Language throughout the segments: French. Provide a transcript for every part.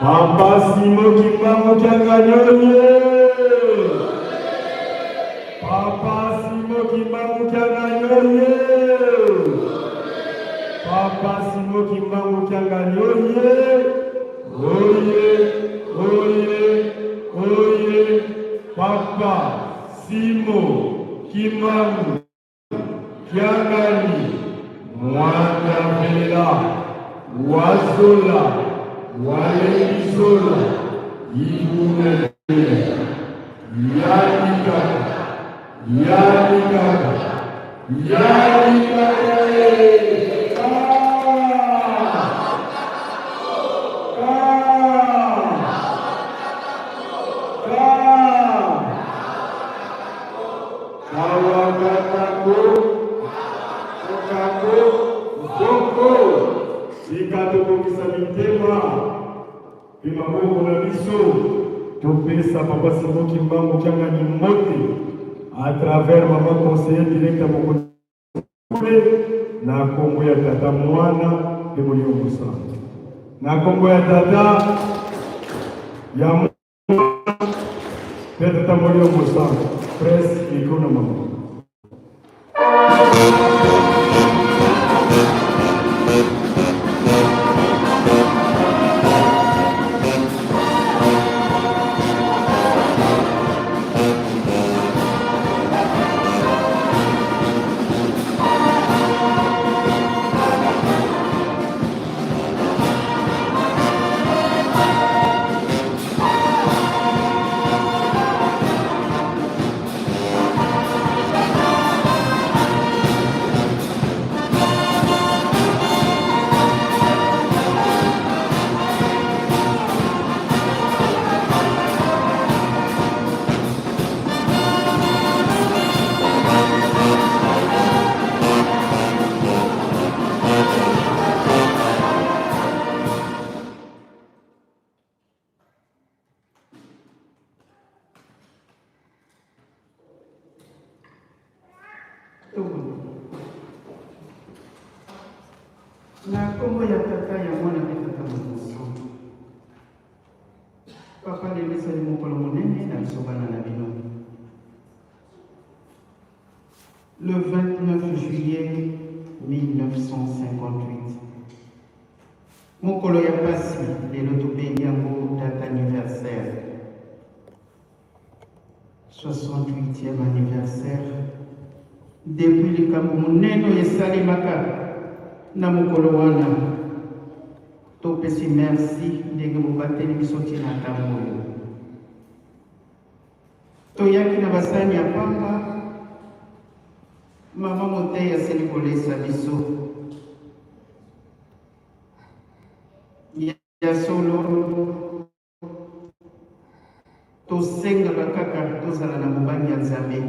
Papa Simo Kimbangu Kianganyoye. Papa Simo Kimbangu Kianganyoye. Papa Simo Kimbangu Kianganyoye. Oye, oye, oye. Papa Simo Kimbangu Kiangani. Mwanda Vela. Wazola. Walezola. Ibune. Yanika. Yanika. Yanika. Papa Simo Kimbangu Kiangani Moti à travers maman conseiller direct à Moko na Kongo ya tata mwana de Molio Musa na Kongo ya tata ya mwana de tata Molio Musa presse ikono mama. Na Kongo ya tata ya mwana tata mwanzo. Papa Lelisa ni mokolo monene na bisobana na bino. Le 29 juillet 1958. Mokolo ya pasi lelo tobengi yango date anniversaire. 68e anniversaire. Depuis likambo monene esalemaka na mokolo wana topesi merci ndenge bobateli biso ntina ntango oyo toyaki na basani ya pamba mama Moteyi asili kolesa biso ya solo tosengaka kaka tozala na mobali ya Nzambe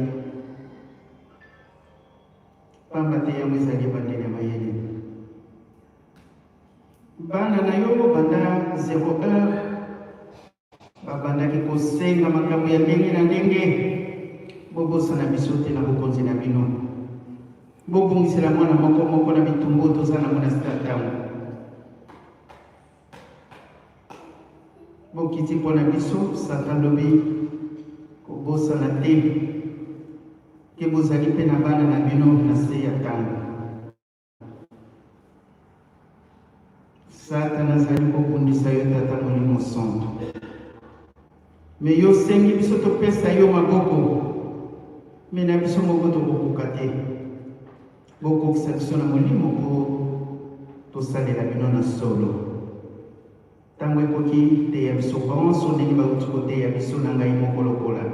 pamba te yango ezali ebandeli ya mayele bana na yo banda 0 heure babandaki kosenga makambo ya ndenge na ndenge bobosana biso te na bokonzi na bino bobongisela mwana moko na bitumbu toza nango na sika ntango bokiti mpona biso Satan lobi kobosana te ke bozali mpe na bana na bino na se ya ntango Satan azali kokundisa yo tata Molimo Santo me yo sengi biso topesa yo maboko me na biso moko tokokoka te bokokisa biso na Molimo mpo tosalela bino na solo ntango ekoki te ya biso banso ndenge bauti koteya biso na ngai moko lokola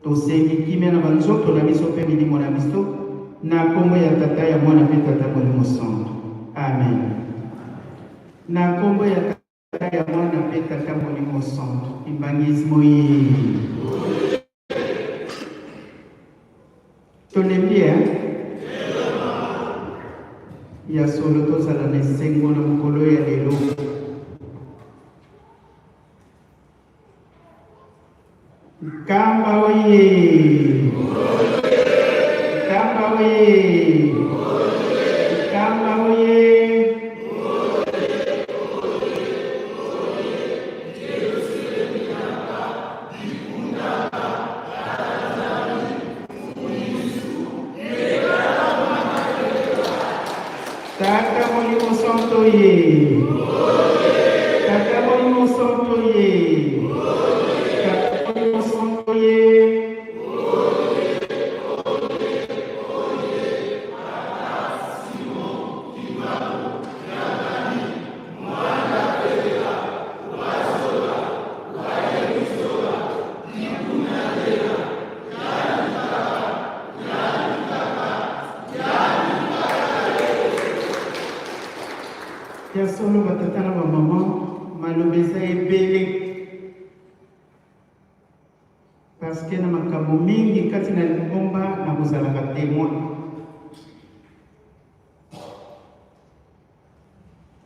tosengi kimia na banzoto na biso mpe milimo na biso na kombo ya tata ya mwana mpe tata Molimo Santo amen. Na kombo ya tata ya mwana mpe tata Molimo Santo ibangismo ye tolembia ya solo tozala na esengo na mokolo ya lelo Kamba oye Kamba oye Kamba oye Molimo Santo ye. Tata Molimo Santo ye. Tata Molimo Santo ye. Ya solo batatana ba maman malobeza ebele parce que na makambo mingi kati na likomba na kozalaka témoin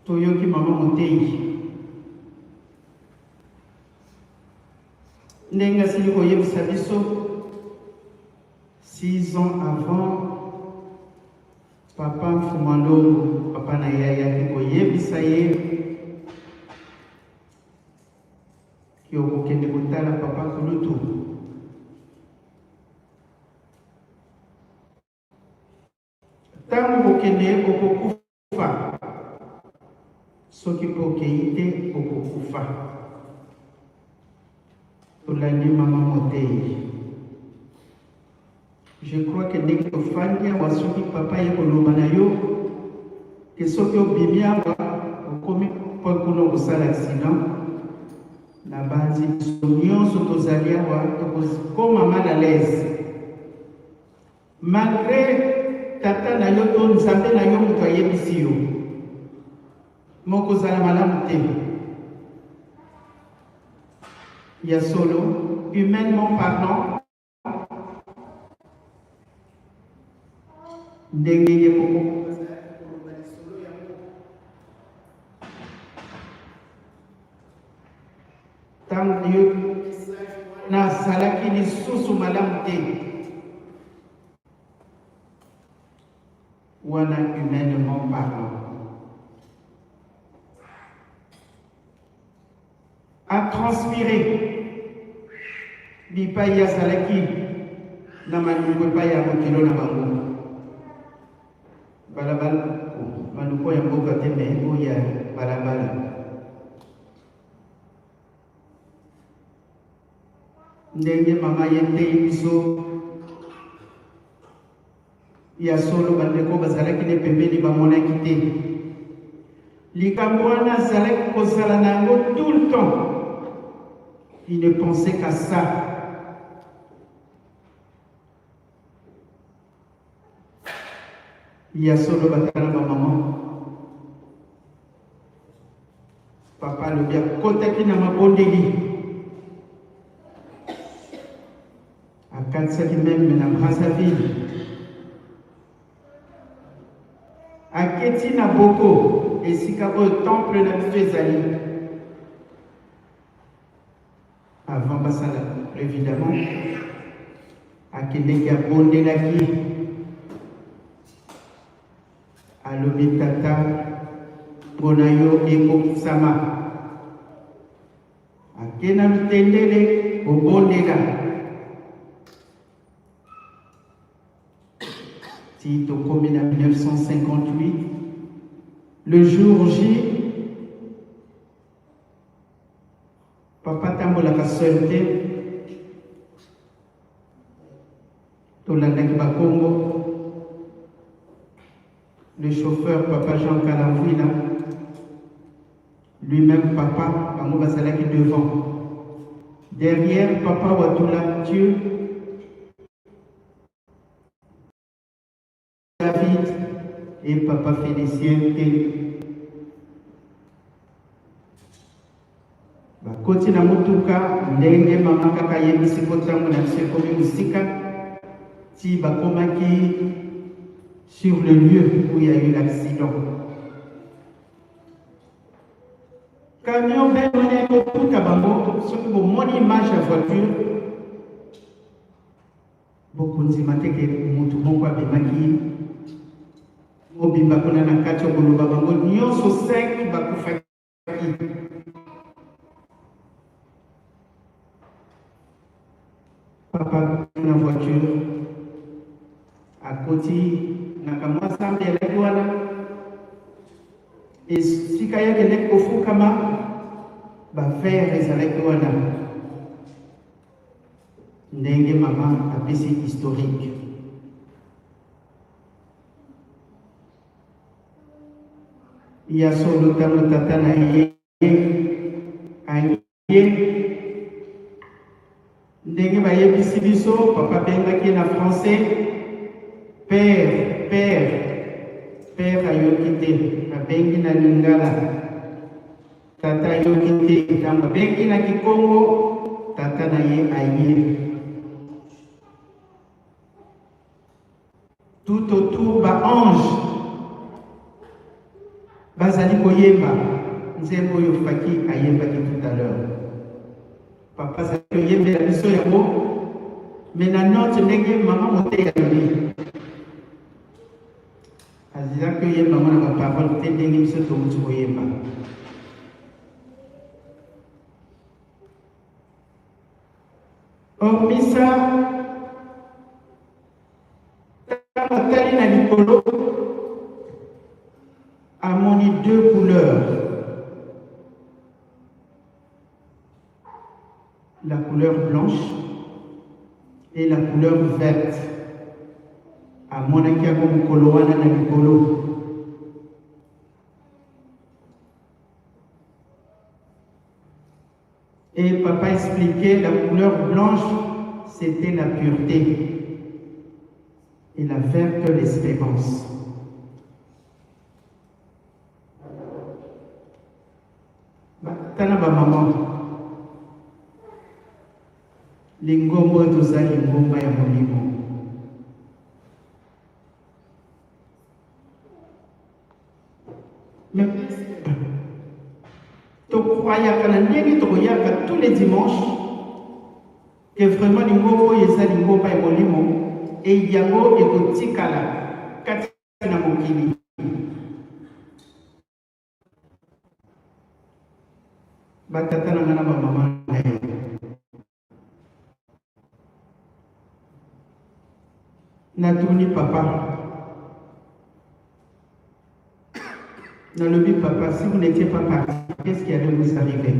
toyoki mama Motei ndenge asili koyebisa biso 6 ans avant papa Mfumalo papa na yaya koyebisa ye kyokokende kotala papa kulutu ntango kokende okokufa soki mpe okei te okokufa tolandi mama Motei. Je crois que dès que Fania wa soki papa ye koloba na yo ke soki obimi awa okomi mpo kuna kosala accident na banzi biso nyonso tozali awa tokokoma mal à l'aise malgré tata na yo to nzambe na yo moto ayebisi yo mokozala malamu te ya solo humainement parlant ndenge ye koko tango yo nasalaki lisusu malamu te wana humainement parlant a transpiré bipai azalaki na maluku epai ya mokilo na bango balabala maluko ya mboka te me oyo ya balabala ndenge mama ye ndei biso ya solo bandeko bazalaki ne pembeni bamonaki te likambo wana azalaki kozala na yango tout le temps. Il ne pensait qu'à ça. Il y a solo batana ba maman. Papa le bien kota ki na mabondeli. Akansa ki même na Brazzaville. Aketi na boko esika o temple na biso ezali. Avant basala évidemment akendeki abondelaki alobi tata mpona yo ekokisama ake na lutendele obondela ti tokomi na 1958 le jour J. Papa tambolaka seul te tolandaki bakongo le chauffeur papa Jean Kalamvwina lui-même papa bango bazalaki devant derrière papa Watula Dieu David et papa Félicien te bakoti na mutuka ndenge mama kaka yebisi kotango na biso ekomi mosika ti bakomaki sur le lieu où il y a eu l'accident. Camion ben mane kotuka bango soki bomoni image ya voiture bokondima te ke motu moko abimaki mobimba kuna na kati ya koloba bango nyonso 5 bakufaki. Papa na voiture à côté na kamwa sambe ya wana Et si kaya kenek ofu kama ba faire ezalaki wana ndenge mama apesi historique. Ya solo tango tata na ye aye ndenge bayebisi biso papa bengaki na français père ayoki te abengi na lingala tata ayoki te ntango abengi na kikongo tata na ye aye. Tout autour ba ange bazali koyemba nzembo oyo faki ayembaki tout à l'heure. Papa azali koyembela biso yango mais na note ndenge mama moteya yoli azalaki koyemba ngo na baparole te ndenge biso tokuti koyemba. Hormis ça, atali na likolo amoni deux couleurs, la couleur blanche et la couleur verte. Amonaki yango mokolo wana na likolo. Et papa expliquait la couleur blanche, c'était la pureté. Et la verte, l'espérance. Tana ba maman. Lingombo toza lingomba ya molimo. Mais tu croyais que tous les dimanches que vraiment lingombo yeza lingomba ya molimo et yango ekotikala kati na mokili. Batata na ngana ba mama na ye. Natuni papa. Nalobi papa, si vous n'étiez pas parti, qu'est-ce qui allait vous arriver?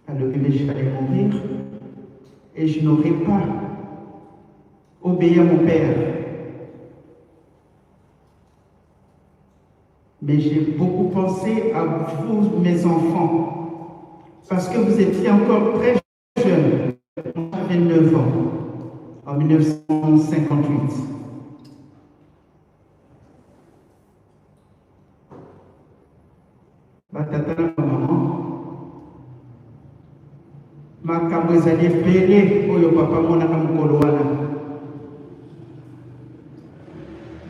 Alors, mais j'allais mourir et je n'aurais pas obéi à mon père. Mais j'ai beaucoup pensé à vous, mes enfants, parce que vous étiez encore très jeunes. J'avais 9 ans, en 1958. Batata na maman, makambo ezali ebele oyo papa monaka mokolo wana.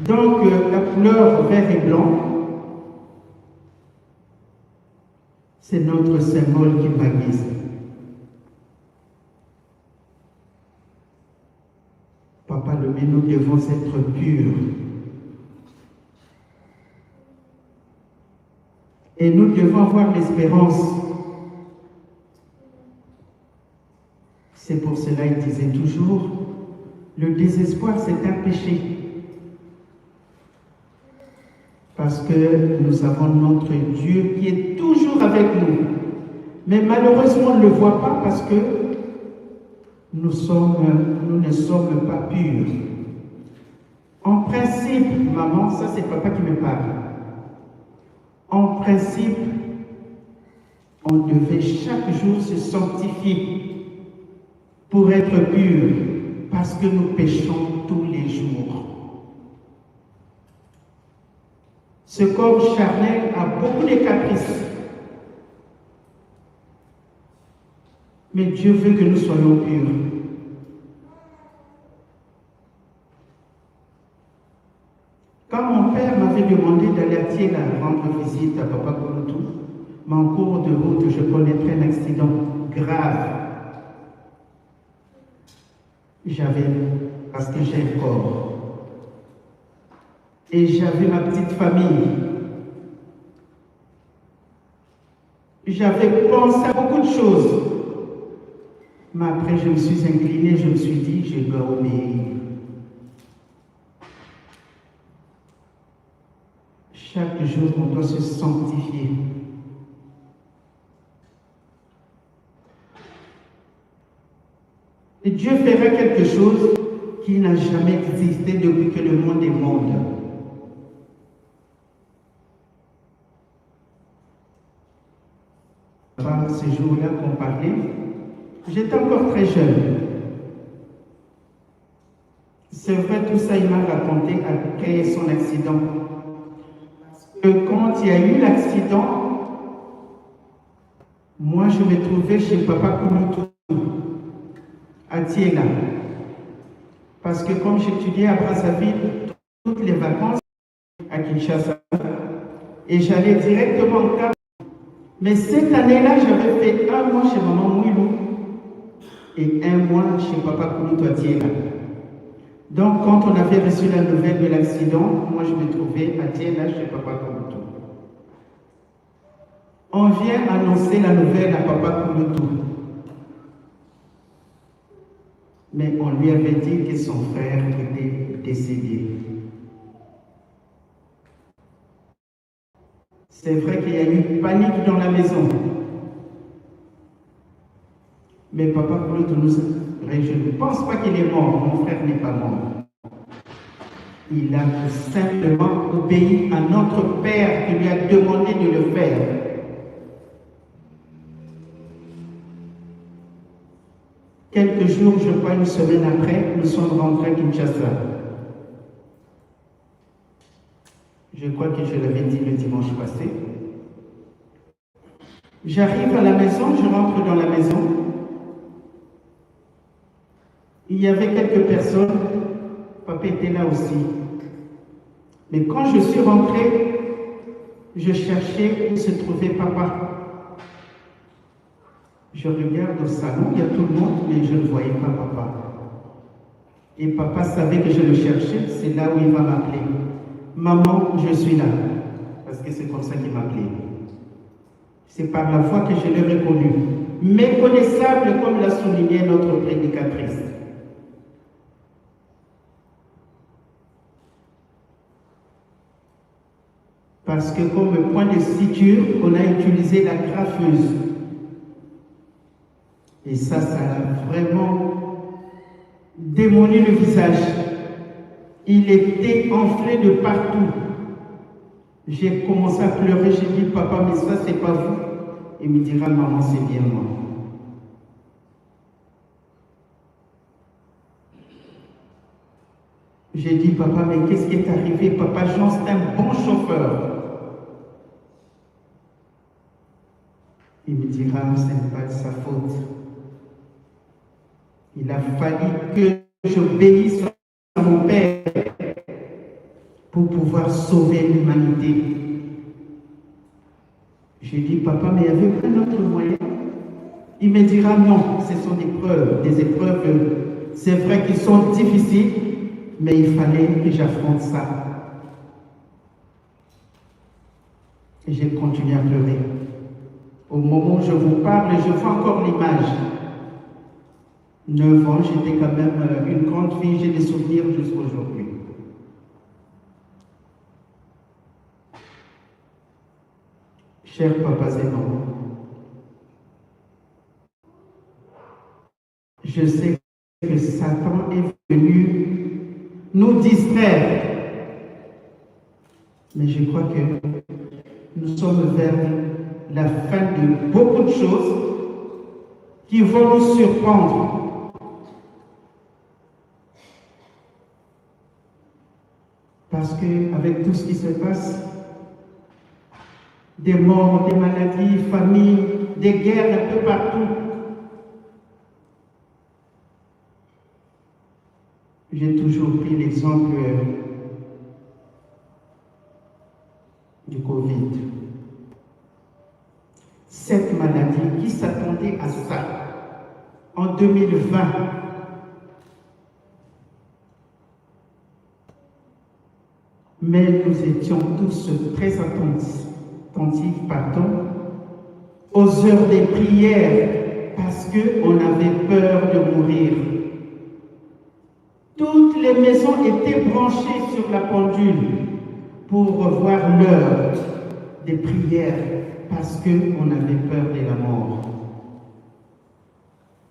Donc la couleur vert et blanc, c'est notre symbole qui baptise. Papa, nous devons être purs. Et nous devons avoir l'espérance. C'est pour cela qu'il disait toujours, le désespoir c'est un péché. Parce que nous avons notre Dieu qui est toujours avec nous. Mais malheureusement, on ne le voit pas parce que nous ne sommes pas purs. En principe, maman, ça c'est papa qui me parle. En principe, on devait chaque jour se sanctifier pour être pur, parce que nous péchons tous les jours. Ce corps charnel a beaucoup de caprices. Mais Dieu veut que nous soyons purs. Quand mon père m'avait demandé d'aller à Tiela rendre visite à Papa Kouloutou, mais en cours de route, je connaîtrais un accident grave. Parce que j'ai un corps. Et j'avais ma petite famille. J'avais pensé à beaucoup de choses. Mais après, je me suis incliné, je me suis dit, je dois obéir. Chaque jour, on doit se sanctifier. Et Dieu fera quelque chose qui n'a jamais existé depuis que le monde est monde. Ce jour-là qu'on parlait, j'étais encore très jeune. C'est vrai, tout ça, il m'a raconté après son accident. Parce que quand il y a eu l'accident, moi, je me trouvais chez Papa Kouloutou, à Tiela. Parce que comme j'étudiais à Brazzaville, toutes les vacances à Kinshasa, et j'allais directement au Cap. Mais cette année-là, j'avais fait 1 mois chez Maman Mouilou et 1 mois chez Papa Kouloutou à Tiela. Donc, quand on avait reçu la nouvelle de l'accident, moi, je me trouvais à Tiela chez Papa Kouloutou. On vient annoncer la nouvelle à Papa Kouloutou. Mais on lui avait dit que son frère était décédé. C'est vrai qu'il y a eu panique dans la maison. Mais Papa Kouloutou nous a dit, je ne pense pas qu'il est mort, mon frère n'est pas mort. Il a tout simplement obéi à notre Père qui lui a demandé de le faire. Quelques jours, je crois 1 semaine après, nous sommes rentrés à Kinshasa. Je crois que je l'avais dit le dimanche passé. J'arrive à la maison, je rentre dans la maison. Il y avait quelques personnes, papa était là aussi. Mais quand je suis rentré, je cherchais où se trouvait papa. Je regarde au salon, il y a tout le monde, mais je ne voyais pas papa. Et papa savait que je le cherchais, c'est là où il va m'appeler. Maman, je suis là. Parce que c'est comme ça qu'il m'appelait. C'est par la voix que je l'ai reconnu. Méconnaissable, comme l'a souligné notre prédicatrice. Parce que comme point de suture, on a utilisé la graffeuse. Et ça a vraiment démoli le visage. Il était enflé de partout. J'ai commencé à pleurer, j'ai dit, papa, mais ça, c'est pas vous. Il me dira, maman, c'est bien moi. J'ai dit, papa, mais qu'est-ce qui est arrivé? Papa Jean, c'est un bon chauffeur. Il me dira, ce n'est pas de sa faute. Il a fallu que j'obéisse à mon Père pour pouvoir sauver l'humanité. J'ai dit, papa, mais il y avait pas d'autre moyen. Il me dira, non, ce sont des épreuves, c'est vrai qu'ils sont difficiles, mais il fallait que j'affronte ça. Et j'ai continué à pleurer. Au moment où je vous parle, je vois encore l'image. 9 ans, j'étais quand même une grande fille, j'ai des souvenirs jusqu'à aujourd'hui. Chers papas et mamans, je sais que Satan est venu nous distraire, mais je crois que nous sommes vers la fin de beaucoup de choses qui vont nous surprendre. Parce qu'avec tout ce qui se passe, des morts, des maladies, familles, des guerres un peu partout, j'ai toujours pris l'exemple du Covid. Cette maladie, qui s'attendait à ça en 2020? Mais nous étions tous très attentifs, aux heures des prières, parce qu'on avait peur de mourir. Toutes les maisons étaient branchées sur la pendule. pour revoir l'heure des prières parce qu'on avait peur de la mort.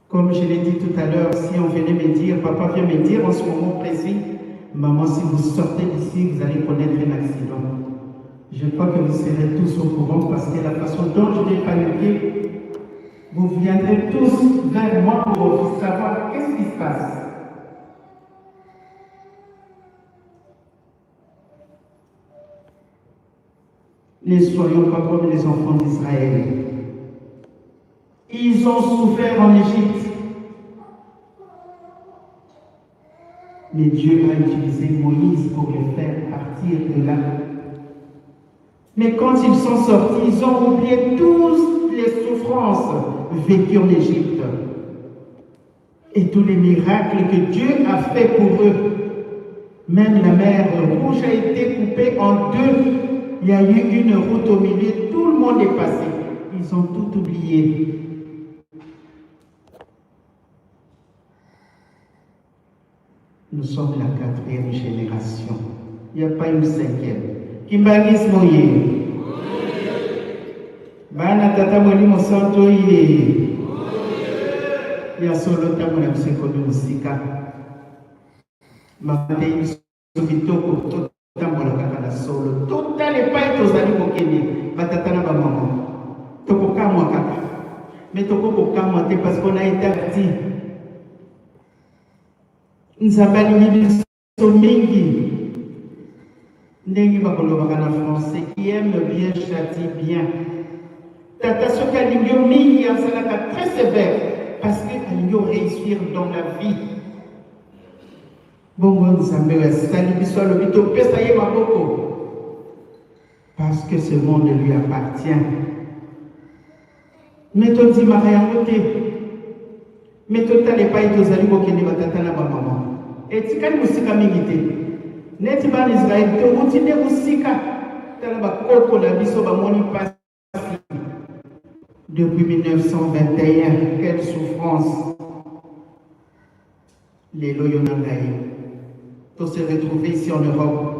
Comme je l'ai dit tout à l'heure, si on venait me dire, papa vient me dire en ce moment précis, maman, si vous sortez d'ici, vous allez connaître un accident. Je crois que vous serez tous au courant parce que la façon dont je l'ai paniqué, vous viendrez tous vers moi pour savoir qu'est-ce qui se passe. Ne soyons pas comme les enfants d'Israël. Ils ont souffert en Égypte. Mais Dieu a utilisé Moïse pour les faire partir de là. Mais quand ils sont sortis, ils ont oublié toutes les souffrances vécues en Égypte. Et tous les miracles que Dieu a fait pour eux. Même la mer Rouge a été coupée en deux. Il y a eu une route au milieu, tout le monde est passé. Ils ont tout oublié. Nous sommes la 4e génération. Il n'y a pas une 5e. Kimbangis moye. Bana tata mwali mosanto ye. Ya solo tamu na biseko ni musika. Mate bisubitoko to tambola kaka na solo. Tota le pai tozali kokende. Batata na ba mama. Toko kamwa kaka. Mais toko kokamwa te parce qu'on a été averti. Nzambe alingi biso mingi. Ndenge bakolobaka na français, qui aime bien châtie bien. Tata soki alingi yo mingi azalaka très sévère parce que alingi réussir dans la vie. Bongo Nzambe asali biso alobi topesa ye maboko parce que ce monde lui appartient. Mais tondimaka yango te. Mais totala epai tozali kokende batata na bamama. Etikali mosika mingi te. Neti ban Israël touti nde mosika. Tala bakoko na biso bamoni pasi. Depuis 1921, quelle souffrance. Les Loyonangaï. Tous se retrouver ici en Europe.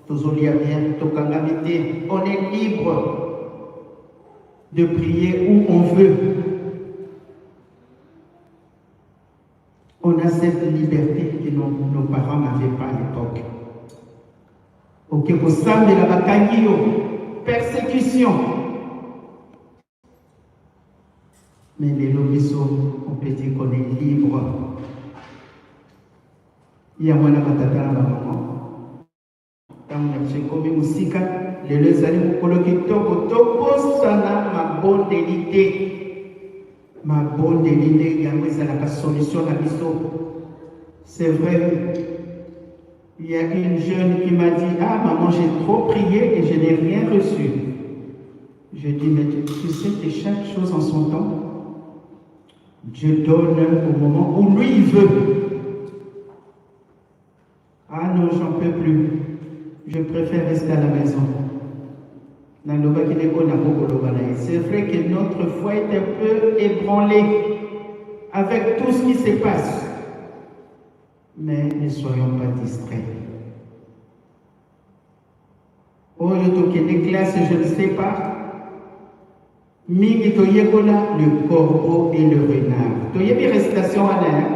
Tous au bien, Tokangamité. On est libre de prier où on veut. On a cette liberté que nos parents n'avaient pas à l'époque. Ok, pour ça, mais la bataille, persécution. Mais les lobisos, on peut dire qu'on est libre. Il y a moins de batata à la maman. Quand on a fait comme musique, les amis vous coloquent topo sana ma bonne délité. Ma bonne délité, il y a une solution à biso. C'est vrai. Il y a une jeune qui m'a dit, ah maman, j'ai trop prié et je n'ai rien reçu. Je dis, mais tu sais que chaque chose en son temps, Dieu donne au moment où lui il veut. Ah non, j'en peux plus. Je préfère rester à la maison. C'est vrai que notre foi est un peu ébranlée avec tout ce qui se passe. Mais ne soyons pas distraits. Oh, les classes, je ne sais pas. Mingi toyekola, le corbeau et le renard. Toyebi récitation à l'air.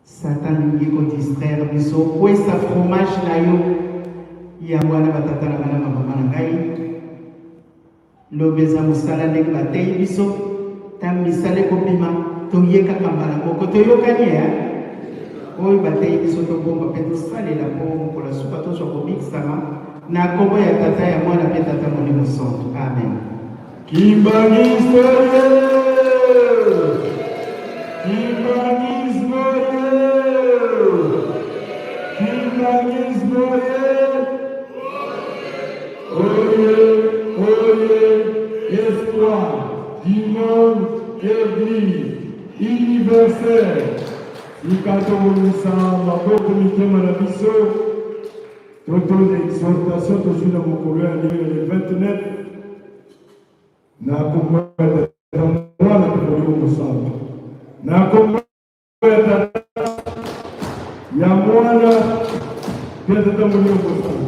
Satan mingi ko distraire biso. Où est sa fromage na yo? Yamwana batata na bana mama na ngai. Lobeza musala ndenge batei biso. Tam misale ko bima. Toyeka kambala moko toyokani ya. Oyo batei biso to bomba pe to sale la po ko la supa to so ko mixama. Na kombo ya tata ya mwana pe tata Molimo Santo. Amen. Kimbangis Moye! Kimbangis Moye! Kimbangis Moye! Oye, espoir du monde, église universelle. Ikato Mounissa, Maboko Mitema na biso. Toto l'exhortation de la Mokolo le 29. Na kombo ya mwana Molimo Santo. Na kombo ya mwana mpe tata molimo sana